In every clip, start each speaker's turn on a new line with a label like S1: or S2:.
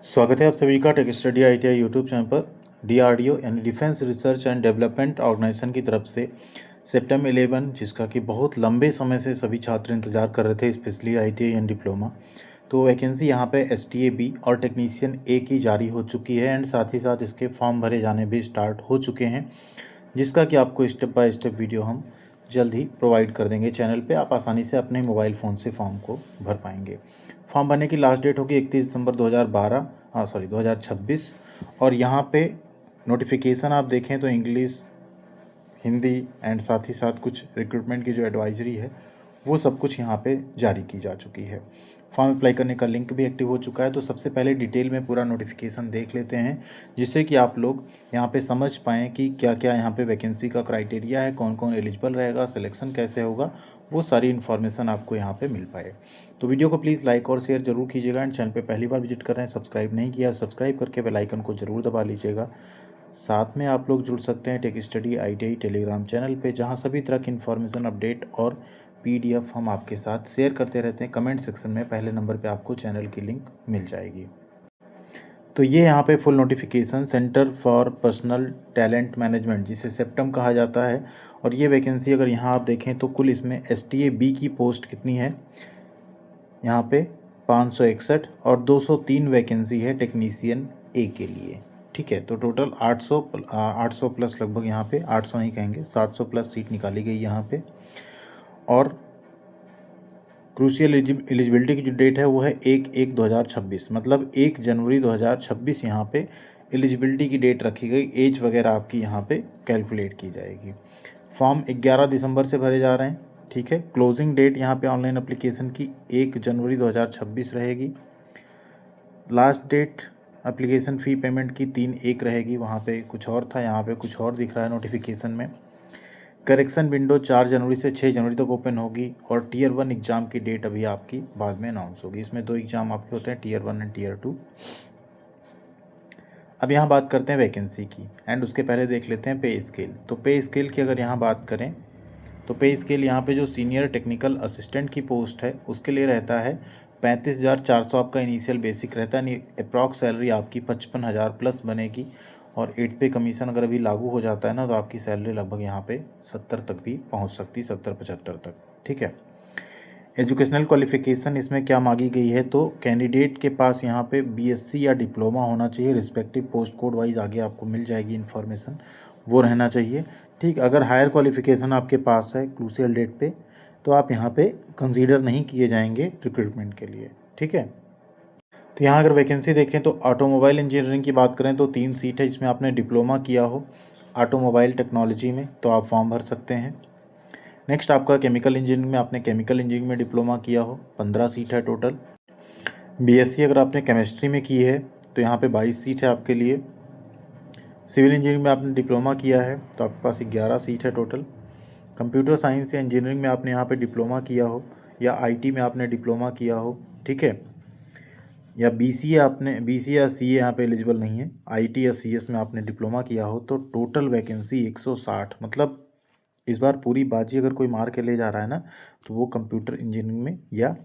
S1: स्वागत है आप सभी का tech study ITI YouTube channel पर। DRDO यानी defence research and development organisation की तरफ से सितंबर 11 जिसका कि बहुत लंबे समय से सभी छात्र इंतजार कर रहे थे, स्पेशली ITI एंड डिप्लोमा। तो वैकेंसी यहाँ पे STA B और टेक्नीशियन A की जारी हो चुकी है एंड साथ ही साथ इसके फॉर्म भरे जाने भी स्टार्ट हो चुके हैं, जिसका कि आपको स्टेप बाय स्टेप वीडियो हम जल्द ही प्रोवाइड कर देंगे चैनल पे। आप आसानी से अपने मोबाइल फ़ोन से फॉर्म को भर पाएंगे। फॉर्म भरने की लास्ट डेट होगी 31 दिसंबर 2026। और यहाँ पे नोटिफिकेशन आप देखें तो इंग्लिश, हिंदी एंड साथ ही साथ कुछ रिक्रूटमेंट की जो एडवाइजरी है वो सब कुछ यहाँ पे जारी की जा चुकी है। फॉर्म अप्लाई करने का लिंक भी एक्टिव हो चुका है। तो सबसे पहले डिटेल में पूरा नोटिफिकेशन देख लेते हैं, जिससे कि आप लोग यहाँ पे समझ पाएँ कि क्या क्या यहाँ पे वैकेंसी का क्राइटेरिया है, कौन कौन एलिजिबल रहेगा, सिलेक्शन कैसे होगा, वो सारी इन्फॉर्मेशन आपको यहाँ पे मिल पाए। तो वीडियो को प्लीज़ लाइक और शेयर जरूर कीजिएगा एंड चैनल पे पहली बार विजिट कर रहे हैं, सब्सक्राइब नहीं किया, सब्सक्राइब करके बेल आइकन को ज़रूर दबा लीजिएगा। साथ में आप लोग जुड़ सकते हैं take study ITI Telegram channel पे, जहां सभी तरह की इन्फॉर्मेशन, अपडेट और PDF हम आपके साथ शेयर करते रहते हैं। कमेंट सेक्शन में पहले नंबर पे आपको चैनल की लिंक मिल जाएगी। तो ये यहाँ पे full notification centre for personal talent management, जिसे सेप्टम कहा जाता है। और ये वैकेंसी अगर यहाँ आप देखें तो कुल इसमें STA B की पोस्ट कितनी है, यहाँ पे 561 और 203 वैकेंसी है टेक्नीशियन A के लिए। ठीक है, तो टोटल 800 प्लस, लगभग यहाँ पे 800 नहीं कहेंगे, 700 प्लस सीट निकाली गई यहाँ पे। और क्रूशियल एलिजिबिलिटी की जो डेट है वो है 1/1/2026, मतलब 1 जनवरी 2026 यहाँ पे एलिजिबिलिटी की डेट रखी गई। एज वगैरह आपकी यहाँ पे कैलकुलेट की जाएगी। फॉर्म 11 दिसंबर से भरे जा रहे हैं। ठीक है, क्लोजिंग डेट यहाँ पे ऑनलाइन एप्लीकेशन की 1 जनवरी 2026 रहेगी। Last date application fee payment की 3/1 रहेगी। वहाँ पे कुछ और था, यहाँ पे कुछ और दिख रहा है नोटिफिकेशन में। करेक्शन विंडो 4 जनवरी से 6 जनवरी तक ओपन होगी। और Tier 1 एग्ज़ाम की डेट अभी आपकी बाद में अनाउंस होगी। इसमें 2 एग्ज़ाम आपके होते हैं, Tier 1 एंड Tier 2। अब यहाँ बात करते हैं वैकेंसी की एंड उसके पहले देख लेते हैं पे स्केल। तो पे स्केल की अगर यहाँ बात करें तो पे स्केल यहाँ पे जो सीनियर टेक्निकल असिस्टेंट की पोस्ट है उसके लिए रहता है 35,400 आपका इनिशियल बेसिक रहता है। यानी अप्रॉक्स सैलरी आपकी 55,000 प्लस बनेगी। और 8 पे कमीशन अगर अभी लागू हो जाता है ना, तो आपकी सैलरी लगभग यहाँ पे 70 तक भी पहुँच सकती, 70-75 तक। ठीक है, एजुकेशनल क्वालिफिकेशन इसमें क्या मांगी गई है, तो कैंडिडेट के पास यहाँ पे BSc या डिप्लोमा होना चाहिए। रिस्पेक्टिव पोस्ट कोड वाइज आगे आपको मिल जाएगी इन्फॉर्मेशन, वो रहना चाहिए। ठीक, अगर हायर क्वालिफिकेशन आपके पास है क्रूशियल डेट पे, तो आप यहाँ पे कंसीडर नहीं किए जाएंगे रिक्रूटमेंट के लिए। ठीक है, तो यहाँ अगर वैकेंसी देखें तो ऑटोमोबाइल इंजीनियरिंग की बात करें तो 3 सीट है, जिसमें आपने डिप्लोमा किया हो ऑटोमोबाइल टेक्नोलॉजी में तो आप फॉर्म भर सकते हैं। नेक्स्ट आपका केमिकल इंजीनियरिंग में, आपने केमिकल इंजीनियरिंग में डिप्लोमा किया हो, 15 सीट है टोटल। BSc अगर आपने केमिस्ट्री में की है तो यहाँ पे 22 सीट है आपके लिए। सिविल इंजीनियरिंग में आपने डिप्लोमा किया है तो आपके पास 11 सीट है टोटल। कंप्यूटर साइंस या इंजीनियरिंग में आपने यहाँ पे डिप्लोमा किया हो, या IT में आपने डिप्लोमा किया हो, ठीक है, या BCA आपने, BCA या CA यहाँ पे एलिजिबल नहीं है, IT या CS में आपने डिप्लोमा किया हो, तो टोटल वैकेंसी 160। मतलब इस बार पूरी बाजी अगर कोई मार के ले जा रहा है ना, तो वो कंप्यूटर इंजीनियरिंग में या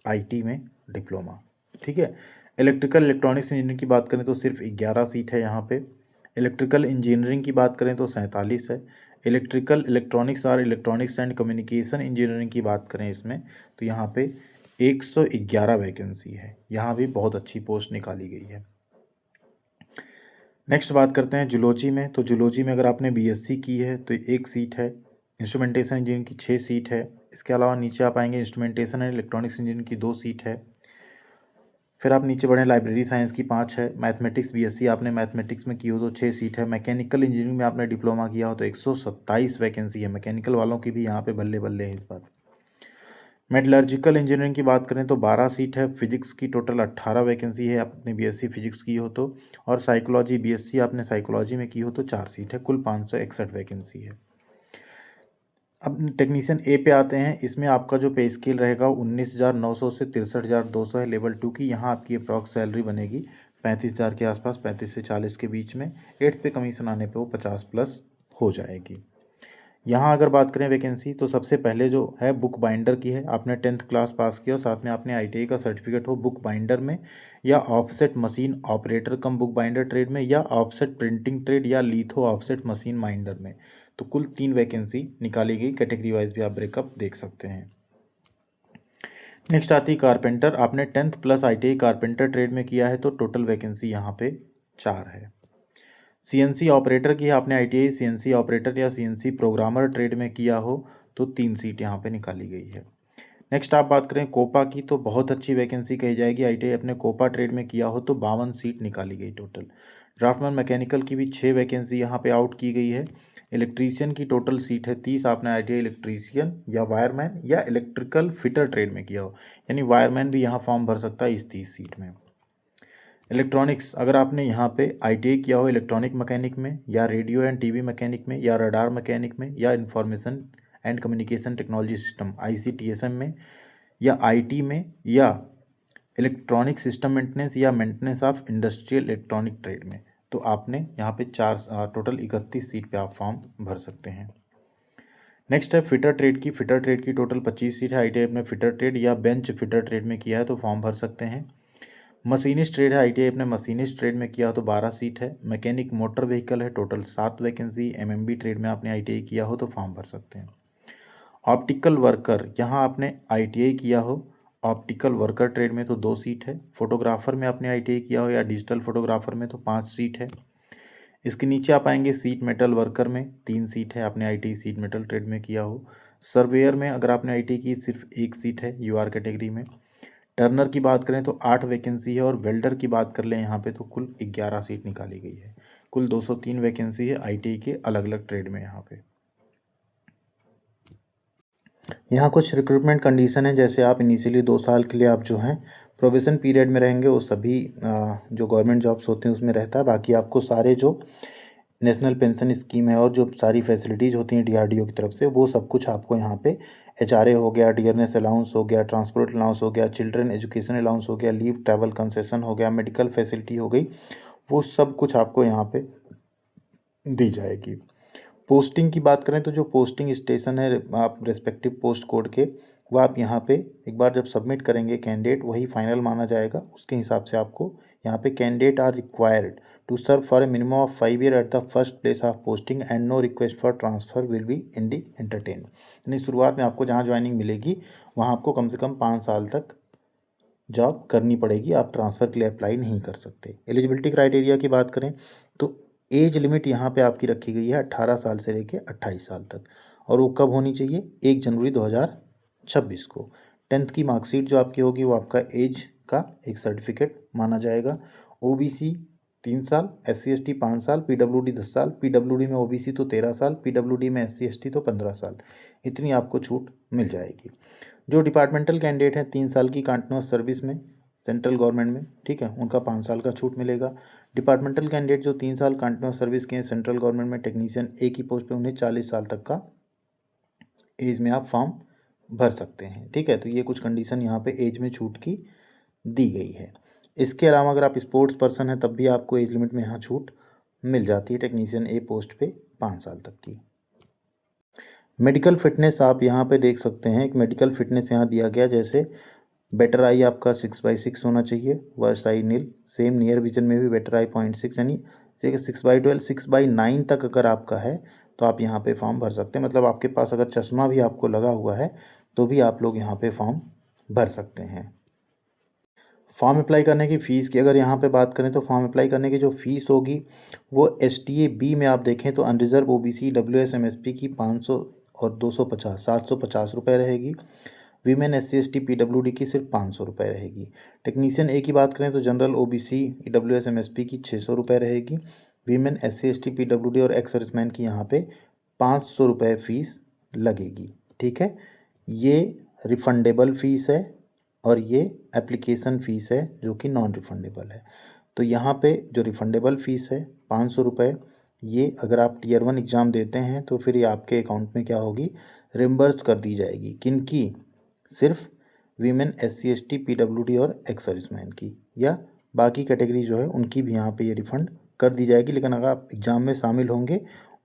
S1: IT में डिप्लोमा। ठीक है, इलेक्ट्रिकल इलेक्ट्रॉनिक्स इंजीनियरिंग की बात करें तो सिर्फ 11 सीट है यहाँ पे। इलेक्ट्रिकल इंजीनियरिंग की बात करें तो 47 है। इलेक्ट्रिकल इलेक्ट्रॉनिक्स और इलेक्ट्रॉनिक्स एंड कम्युनिकेशन इंजीनियरिंग की बात करें इसमें, तो यहाँ पे 111 वैकेंसी है। यहाँ भी बहुत अच्छी पोस्ट निकाली गई है। नेक्स्ट बात करते हैं जूलॉजी में। तो जूलॉजी में अगर आपने BSc की है तो 1 सीट है। इंस्ट्रूमेंटेशन इंजीनियरिंग की 6 सीट है। इसके अलावा नीचे आप आएंगे, इंस्ट्रूमेंटेशन एंड इलेक्ट्रॉनिक्स इंजीनियरिंग की 2 सीट है। फिर आप नीचे बढ़ें, लाइब्रेरी साइंस की 5 है। मैथमेटिक्स BSc आपने मैथमेटिक्स में की हो तो 6 सीट है। मैकेनिकल इंजीनियरिंग में आपने डिप्लोमा किया हो तो 127 वैकेंसी है। मैकेनिकल वालों की भी यहाँ पे बल्ले बल्ले है इस बार। मेटलर्जिकल इंजीनियरिंग की बात करें तो 12 सीट है। फिजिक्स की टोटल 18 वैकेंसी है, आपने BSc फिजिक्स की हो तो। और साइकोलॉजी BSc आपने साइकोलॉजी में की हो तो 4 सीट है। कुल 561 वैकेंसी है। अब टेक्नीशियन A पे आते हैं। इसमें आपका जो पे स्केल रहेगा 19,900 से 63,200 है लेवल 2 की। यहाँ आपकी अप्रॉक्स सैलरी बनेगी 35,000 के आसपास, 35 से 40 के बीच में। 8th पे कमीशन आने पे वो 50 प्लस हो जाएगी। यहाँ अगर बात करें वैकेंसी, तो सबसे पहले जो है बुक बाइंडर की है। आपने 10th क्लास पास किया और साथ में आपने ITI का सर्टिफिकेट हो बुक बाइंडर में, या ऑफसेट मशीन ऑपरेटर कम बुक बाइंडर ट्रेड में, या ऑफसेट प्रिंटिंग ट्रेड, या लिथो ऑफसेट मशीन बाइंडर में। तो कुल 3 वैकेंसी निकाली गई, कैटेगरी वाइज भी आप ब्रेकअप देख सकते हैं। नेक्स्ट आती है कारपेंटर। आपने 10th plus ITI carpenter trade में किया है तो टोटल वैकेंसी यहाँ पे 4 है। CNC ऑपरेटर की आपने ITI CNC ऑपरेटर या CNC प्रोग्रामर ट्रेड में किया हो तो 3 सीट यहाँ पे निकाली गई है। नेक्स्ट आप बात करें कोपा की, तो बहुत अच्छी वैकेंसी कही जाएगी। ITI अपने कोपा ट्रेड में किया हो तो 52 सीट निकाली गई टोटल। ड्राफ्टमैन मैकेनिकल की भी 6 वैकेंसी यहाँ पे आउट की गई है। इलेक्ट्रीशियन की टोटल सीट है 30। आपने ITI इलेक्ट्रीशियन या वायरमैन या इलेक्ट्रिकल फिटर ट्रेड में किया हो, यानी वायरमैन भी यहाँ फॉर्म भर सकता है इस 30 सीट में। इलेक्ट्रॉनिक्स, अगर आपने यहाँ पे ITI किया हो इलेक्ट्रॉनिक मैकेनिक में, या रेडियो एंड TV मैकेनिक में, या रडार मैकेनिक में, या information and communication technology system ICTSM में, या IT में, या इलेक्ट्रॉनिक सिस्टम मेंटेनेंस या maintenance of industrial electronic trade में, तो आपने यहाँ पे टोटल 31 सीट पे आप फॉर्म भर सकते हैं। नेक्स्ट है फिटर ट्रेड की। फिटर ट्रेड की टोटल 25 सीट है। ITI अपने फिटर ट्रेड या बेंच फिटर ट्रेड में किया है तो फॉर्म भर सकते हैं। मशीनिस्ट ट्रेड है। ITI अपने मशीनिस्ट ट्रेड में किया हो तो 12 सीट है। मैकेनिक मोटर व्हीकल है, टोटल 7 वैकेंसी। MMB ट्रेड में आपने ITI किया हो तो फॉर्म भर सकते हैं। ऑप्टिकल वर्कर, यहाँ आपने ITI किया हो ऑप्टिकल वर्कर ट्रेड में तो 2 सीट है। फोटोग्राफर में आपने ITI किया हो या डिजिटल फोटोग्राफर में तो 5 सीट है। इसके नीचे आप आएंगे सीट मेटल वर्कर में 3 सीट है, आपने ITI सीट मेटल ट्रेड में किया हो। सर्वेयर में अगर आपने ITI की सिर्फ 1 सीट है UR कैटेगरी में। टर्नर की बात करें तो 8 वैकेंसी है, और वेल्डर की बात कर लें यहाँ पे तो कुल 11 सीट निकाली गई है। कुल 203 वैकेंसी है ITI के अलग अलग ट्रेड में। यहाँ कुछ रिक्रूटमेंट कंडीशन है, जैसे आप इनिशियली 2 साल के लिए आप जो हैं प्रोबेशन पीरियड में रहेंगे, वो सभी जो गवर्नमेंट जॉब्स होते हैं उसमें रहता है। बाकी आपको सारे जो नेशनल पेंशन स्कीम है और जो सारी फैसिलिटीज़ होती हैं DRDO की तरफ से, वो सब कुछ आपको यहाँ पे HRA हो गया, डियरनेस अलाउंस हो गया, ट्रांसपोर्ट अलाउंस हो गया, चिल्ड्रन एजुकेशन अलाउंस हो गया, लीव ट्रैवल कंसेशन हो गया, मेडिकल फैसिलिटी हो गई, वो सब कुछ आपको यहाँ पे दी जाएगी। पोस्टिंग की बात करें तो जो पोस्टिंग स्टेशन है आप रेस्पेक्टिव पोस्ट कोड के, वो आप यहाँ पे एक बार जब सबमिट करेंगे कैंडिडेट, वही फाइनल माना जाएगा। उसके हिसाब से आपको यहाँ पे candidate are required to serve for a minimum of 5 year at the first place of posting and no request for transfer will be in the entertain. यानी शुरुआत में आपको जहाँ ज्वाइनिंग मिलेगी वहाँ आपको कम से कम 5 साल तक जॉब करनी पड़ेगी, आप ट्रांसफ़र के लिए अप्लाई नहीं कर सकते। एलिजिबिलिटी क्राइटेरिया की बात करें तो एज लिमिट यहाँ पे आपकी रखी गई है 18 साल से लेके 28 साल तक, और वो कब होनी चाहिए? 1 जनवरी 2026 को। 10th की मार्कशीट जो आपकी होगी वो आपका एज का एक सर्टिफिकेट माना जाएगा। OBC 3 साल, SC ST 5 साल, PWD 10 साल। PWD में OBC तो 13 साल, PWD में SC ST तो 15 साल। इतनी आपको छूट मिल जाएगी। जो डिपार्टमेंटल कैंडिडेट हैं 3 साल की कंटिन्यूअस सर्विस में सेंट्रल गवर्नमेंट में, ठीक है, उनका 5 साल का छूट मिलेगा। डिपार्टमेंटल कैंडिडेट जो 3 साल कंटिन्यूअस सर्विस के हैं सेंट्रल गवर्नमेंट में टेक्नीशियन एक ही पोस्ट पे, उन्हें 40 साल तक का एज में आप फॉर्म भर सकते हैं। ठीक है, तो ये कुछ कंडीशन यहाँ पे एज में छूट की दी गई है। इसके अलावा अगर आप स्पोर्ट्स पर्सन हैं तब भी आपको एज लिमिट में यहाँ छूट मिल जाती है टेक्नीशियन ए पोस्ट पे 5 साल तक की। मेडिकल फिटनेस आप यहाँ पे देख सकते हैं, एक मेडिकल फिटनेस यहाँ दिया गया, जैसे बेटर आई आपका 6/6 होना चाहिए, वर्स्ट आई नील, सेम नियर विजन में भी बेटर आई 0.6, यानी 6/12 6/9 तक अगर आपका है तो आप यहाँ पे फॉर्म भर सकते हैं। मतलब आपके पास अगर चश्मा भी आपको लगा हुआ है तो भी आप लोग यहाँ पे फॉर्म भर सकते हैं। फॉर्म अप्लाई करने की फ़ीस की अगर यहाँ पे बात करें तो फॉर्म अप्लाई करने की जो फ़ीस होगी वो STA B में आप देखें तो अनरिजर्व OBC WS MSP की 500 और 250 750 रुपये रहेगी। वीमेन SC ST PWD की सिर्फ 500 रुपये रहेगी। टेक्नीशियन ए की बात करें तो जनरल OBC WS MSP की 600 रुपये रहेगी। वीमेन SC ST PWD और एक्स सर्विसमैन की यहाँ पे 500 रुपये फ़ीस लगेगी। ठीक है, ये रिफंडेबल फ़ीस है और ये एप्लीकेशन फ़ीस है जो कि नॉन रिफंडेबल है। तो यहाँ पे जो रिफंडेबल फ़ीस है 500 रुपये, ये अगर आप Tier 1 एग्ज़ाम देते हैं तो फिर ये आपके अकाउंट में क्या होगी, रिम्बर्स कर दी जाएगी। किनकी? सिर्फ वीमेन SC ST PWD और एक्स सर्विसमैन की, या बाकी कैटेगरी जो है उनकी भी यहाँ पे ये रिफ़ंड कर दी जाएगी। लेकिन अगर आप एग्ज़ाम में शामिल होंगे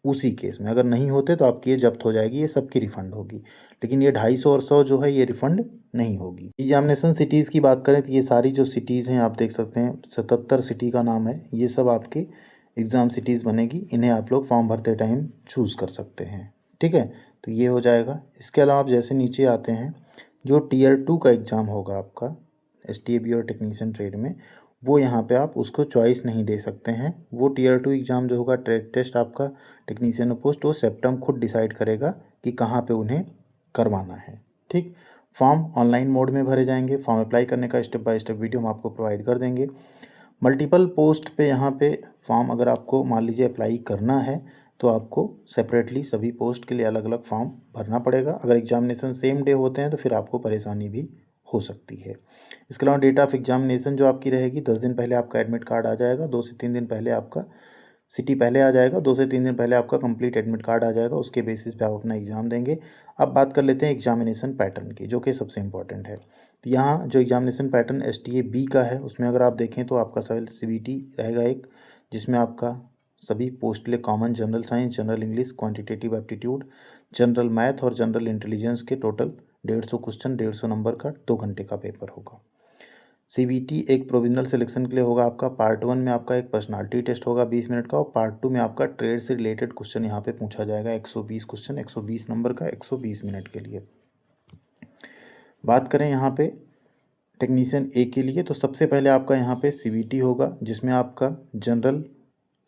S1: उसी केस में। अगर नहीं होते तो आपकी ये जब्त हो जाएगी, ये सबकी रिफ़ंड होगी। लेकिन ये 250 और 100 जो है ये रिफ़ंड नहीं होगी। एग्जामिनेशन सिटीज़ की बात करें तो ये सारी जो सिटीज़ हैं आप देख सकते हैं 77 सिटी का नाम है, ये सब आपके एग्ज़ाम सिटीज़ बनेगी। इन्हें आप लोग फॉर्म भरते टाइम चूज़ कर सकते हैं, ठीक है। तो ये हो जाएगा। इसके अलावा आप जैसे नीचे आते हैं, जो टियर 2 का एग्ज़ाम होगा आपका STAB और टेक्नीशियन ट्रेड में, वो यहाँ पे आप उसको चॉइस नहीं दे सकते हैं। वो टियर 2 एग्ज़ाम जो होगा ट्रेड टेस्ट आपका टेक्नीशियन पोस्ट, वो सेप्टम खुद डिसाइड करेगा कि कहाँ पे उन्हें करवाना है, ठीक। फॉर्म ऑनलाइन मोड में भरे जाएंगे। फॉर्म अप्लाई करने का स्टेप बाय स्टेप वीडियो हम आपको प्रोवाइड कर देंगे। मल्टीपल पोस्ट पे यहाँ पे फॉर्म अगर आपको मान लीजिए अप्लाई करना है तो आपको सेपरेटली सभी पोस्ट के लिए अलग अलग फॉर्म भरना पड़ेगा। अगर एग्जामिनेशन सेम डे होते हैं तो फिर आपको परेशानी भी हो सकती है। इसके अलावा डेट ऑफ एग्जामिनेशन जो आपकी रहेगी, 10 दिन पहले आपका एडमिट कार्ड आ जाएगा, 2 से 3 दिन पहले आपका सिटी पहले आ जाएगा, 2 से 3 दिन पहले आपका कंप्लीट एडमिट कार्ड आ जाएगा। उसके बेसिस पे आप अपना एग्ज़ाम देंगे। अब बात कर लेते हैं एग्जामिनेशन पैटर्न की, जो कि सबसे इम्पॉर्टेंट है। तो यहाँ जो एग्जामिनेशन पैटर्न STAB का है, उसमें अगर आप देखें तो आपका सिविल CBT रहेगा एक, जिसमें आपका सभी पोस्ट के लिए common general science, general English, quantitative aptitude, general math और जनरल इंटेलिजेंस के टोटल 150 क्वेश्चन 150 नंबर का 2 घंटे का पेपर होगा। CBT एक प्रोविजनल सिलेक्शन के लिए होगा आपका। पार्ट 1 में आपका एक पर्सनालिटी टेस्ट होगा 20 मिनट का, और पार्ट 2 में आपका ट्रेड से रिलेटेड क्वेश्चन यहाँ पे पूछा जाएगा 120 क्वेश्चन 120 नंबर का 120 मिनट के लिए। बात करें यहाँ पे टेक्नीशियन ए के लिए, तो सबसे पहले आपका यहाँ पे CBT होगा, जिसमें आपका general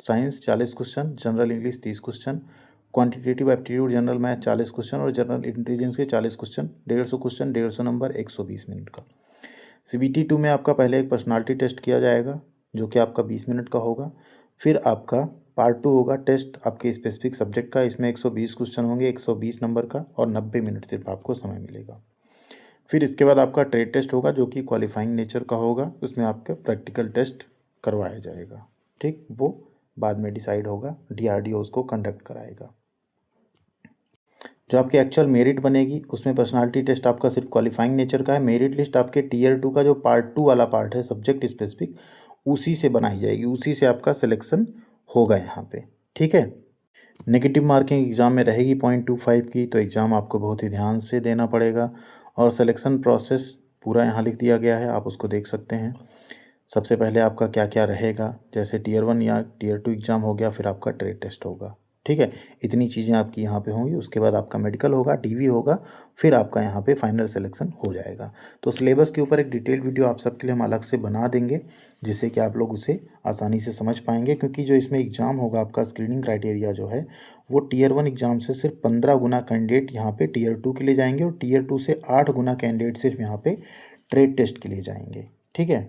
S1: science 40 question, general English 30 question, quantitative aptitude general math 40 question और जनरल इंटेलिजेंस के 40 क्वेश्चन, 150 क्वेश्चन 150 नंबर 120 मिनट का। CBT 2 में आपका पहले एक पर्सनालिटी टेस्ट किया जाएगा जो कि आपका 20 मिनट का होगा। फिर आपका पार्ट 2 होगा टेस्ट आपके स्पेसिफिक सब्जेक्ट का, इसमें 120 क्वेश्चन होंगे 120 नंबर का और 90 मिनट सिर्फ आपको समय मिलेगा। फिर इसके बाद आपका ट्रेड टेस्ट होगा जो कि क्वालिफाइंग नेचर का होगा, उसमें आपका प्रैक्टिकल टेस्ट करवाया जाएगा, ठीक। वो बाद में डिसाइड होगा, DRDO उसको कंडक्ट कराएगा। जो आपकी एक्चुअल मेरिट बनेगी उसमें पर्सनालिटी टेस्ट आपका सिर्फ क्वालिफाइंग नेचर का है। मेरिट लिस्ट आपके टियर 2 का जो पार्ट 2 वाला पार्ट है सब्जेक्ट स्पेसिफिक, उसी से बनाई जाएगी, उसी से आपका सिलेक्शन होगा यहाँ पे, ठीक है। नेगेटिव मार्किंग एग्ज़ाम में रहेगी 0.25 की, तो एग्ज़ाम आपको बहुत ही ध्यान से देना पड़ेगा। और सिलेक्शन प्रोसेस पूरा यहाँ लिख दिया गया है, आप उसको देख सकते हैं। सबसे पहले आपका क्या क्या रहेगा, जैसे टियर 1 या टियर 2 एग्ज़ाम हो गया, फिर आपका ट्रेड टेस्ट होगा, ठीक है। इतनी चीज़ें आपकी यहाँ पे होंगी। उसके बाद आपका मेडिकल होगा, DV होगा, फिर आपका यहाँ पे फाइनल सिलेक्शन हो जाएगा। तो सिलेबस के ऊपर एक डिटेल वीडियो आप सबके लिए हम अलग से बना देंगे, जिससे कि आप लोग उसे आसानी से समझ पाएंगे। क्योंकि जो इसमें एग्ज़ाम होगा आपका स्क्रीनिंग क्राइटेरिया जो है वो टियर 1 एग्ज़ाम से सिर्फ 15 गुना कैंडिडेट यहाँ पे टियर 2 के लिए जाएंगे, और टियर 2 से 8 गुना कैंडिडेट सिर्फ यहाँ पे ट्रेड टेस्ट के लिए जाएंगे, ठीक है।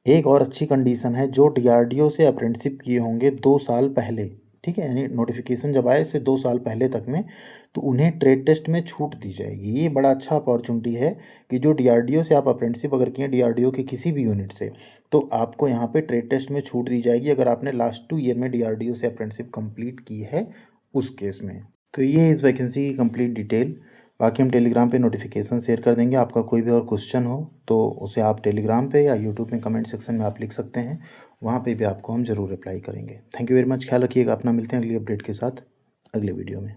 S1: एक और अच्छी कंडीशन है, जो DRDO से अप्रेंटिसशिप किए होंगे 2 साल पहले, ठीक है, यानी नोटिफिकेशन जब आए इससे 2 साल पहले तक में, तो उन्हें ट्रेड टेस्ट में छूट दी जाएगी। ये बड़ा अच्छा अपॉर्चुनिटी है कि जो DRDO से आप अप्रेंटिसशिप अगर किए DRDO के किसी भी यूनिट से, तो आपको यहाँ पे ट्रेड टेस्ट में छूट दी जाएगी अगर आपने लास्ट 2 ईयर में DRDO से अप्रेंटिसशिप कंप्लीट की है उस केस में। तो ये इस वैकेंसी की कंप्लीट डिटेल। बाकी हम टेलीग्राम पे नोटिफिकेशन शेयर कर देंगे। आपका कोई भी और क्वेश्चन हो तो उसे आप टेलीग्राम पे या यूट्यूब में कमेंट सेक्शन में आप लिख सकते हैं, वहाँ पे भी आपको हम ज़रूर रिप्लाई करेंगे। थैंक यू वेरी मच, ख्याल रखिएगा अपना। मिलते हैं अगली अपडेट के साथ अगले वीडियो में।